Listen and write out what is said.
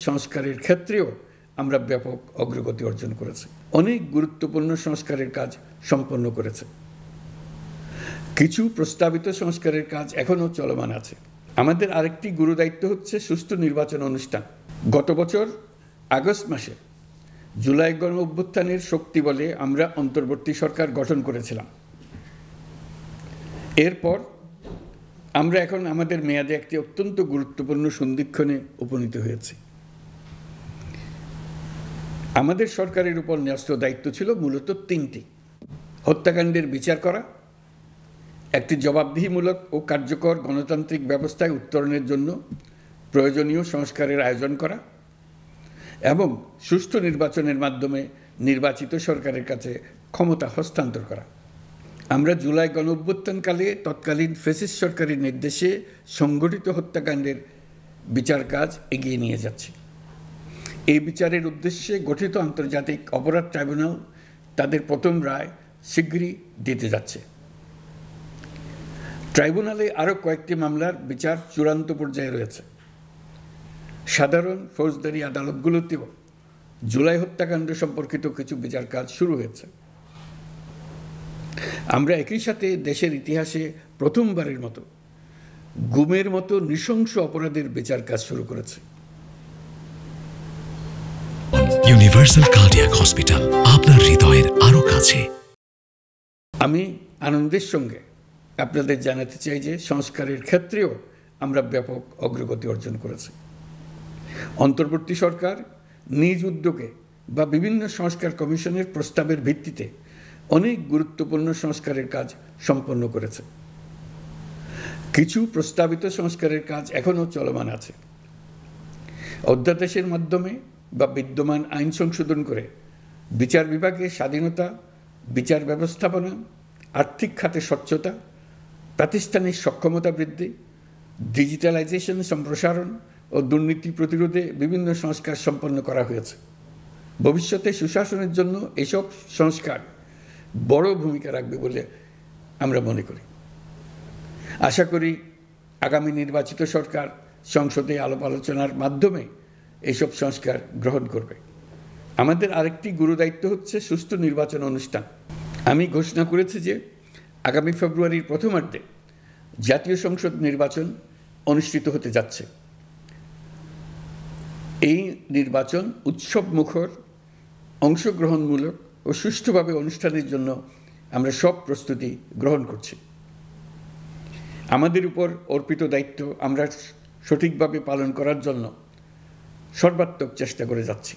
সংস্কারের ক্ষেত্রেও আমরা ব্যাপক অগ্রগতি অর্জন করেছি। অনেক গুরুত্বপূর্ণ সংস্কারের কাজ সম্পন্ন করেছে। কিছু প্রস্তাবিত সংস্কারের কাজ এখনও চলমান আছে। আমাদের আরেকটি গুরুদায়িত্ব হচ্ছে সুষ্ঠু নির্বাচন অনুষ্ঠান। গত বছর আগস্ট মাসে জুলাই গণ অভ্যুত্থানের শক্তি বলে আমরা অন্তর্বর্তী সরকার গঠন করেছিলাম। এরপর আমরা এখন আমাদের মেয়াদে একটি অত্যন্ত গুরুত্বপূর্ণ সন্ধিক্ষণে উপনীত হয়েছি। আমাদের সরকারের উপর ন্যস্ত দায়িত্ব ছিল মূলত তিনটি: হত্যাকাণ্ডের বিচার করা, একটি জবাবদিহিমূলক ও কার্যকর গণতান্ত্রিক ব্যবস্থায় উত্তরণের জন্য প্রয়োজনীয় সংস্কারের আয়োজন করা এবং সুষ্ঠু নির্বাচনের মাধ্যমে নির্বাচিত সরকারের কাছে ক্ষমতা হস্তান্তর করা। আমরা জুলাই গণঅভ্যুত্থানকালে তৎকালীন ফ্যাসিস্ট সরকারের নির্দেশে সংগঠিত হত্যাকাণ্ডের বিচার কাজ এগিয়ে নিয়ে যাচ্ছে। এই বিচারের উদ্দেশ্যে গঠিত আন্তর্জাতিক অপরাধ ট্রাইব্যুনাল তাদের প্রথম রায় শীঘ্রই দিতে যাচ্ছে। ট্রাইব্যুনালে আরও কয়েকটি মামলার বিচার চূড়ান্ত পর্যায়ে রয়েছে। সাধারণ ফৌজদারি আদালতগুলোতেও জুলাই হত্যাকাণ্ড সম্পর্কিত কিছু বিচার কাজ শুরু হয়েছে। আমরা একই সাথে দেশের ইতিহাসে প্রথমবারের মতো গুমের মতো নৃশংস অপরাধের বিচার কাজ শুরু করেছে। ইউনিভার্সাল কার্ডিয়াক হসপিটাল, আপনার হৃদয়ের আরো কাছে। আমি আনন্দের সঙ্গে আপনাদের জানাতে চাই যে সংস্কারের ক্ষেত্রেও আমরা ব্যাপক অগ্রগতি অর্জন করেছি। অন্তর্বর্তী সরকার নিজ উদ্যোগে বা বিভিন্ন সংস্কার কমিশনের প্রস্তাবের ভিত্তিতে অনেক গুরুত্বপূর্ণ সংস্কারের কাজ সম্পন্ন করেছে। কিছু প্রস্তাবিত সংস্কারের কাজ এখনও চলমান আছে। অধ্যাদেশের মাধ্যমে বা বিদ্যমান আইন সংশোধন করে বিচার বিভাগের স্বাধীনতা, বিচার ব্যবস্থাপনা, আর্থিক খাতে স্বচ্ছতা, প্রাতিষ্ঠানিক সক্ষমতা বৃদ্ধি, ডিজিটালাইজেশন সম্প্রসারণ ও দুর্নীতি প্রতিরোধে বিভিন্ন সংস্কার সম্পন্ন করা হয়েছে। ভবিষ্যতে সুশাসনের জন্য এসব সংস্কার বড় ভূমিকা রাখবে বলে আমরা মনে করি। আশা করি আগামী নির্বাচিত সরকার সংসদে আলাপ আলোচনার মাধ্যমে এইসব সংস্কার গ্রহণ করবে। আমাদের আরেকটি গুরুদায়িত্ব হচ্ছে সুষ্ঠু নির্বাচন অনুষ্ঠান। আমি ঘোষণা করেছি যে আগামী ফেব্রুয়ারির প্রথমার্ধে জাতীয় সংসদ নির্বাচন অনুষ্ঠিত হতে যাচ্ছে। এই নির্বাচন উৎসবমুখর, অংশগ্রহণমূলক ও সুষ্ঠুভাবে অনুষ্ঠানের জন্য আমরা সব প্রস্তুতি গ্রহণ করছি। আমাদের উপর অর্পিত দায়িত্ব আমরা সঠিকভাবে পালন করার জন্য সর্বাত্মক চেষ্টা করে যাচ্ছি।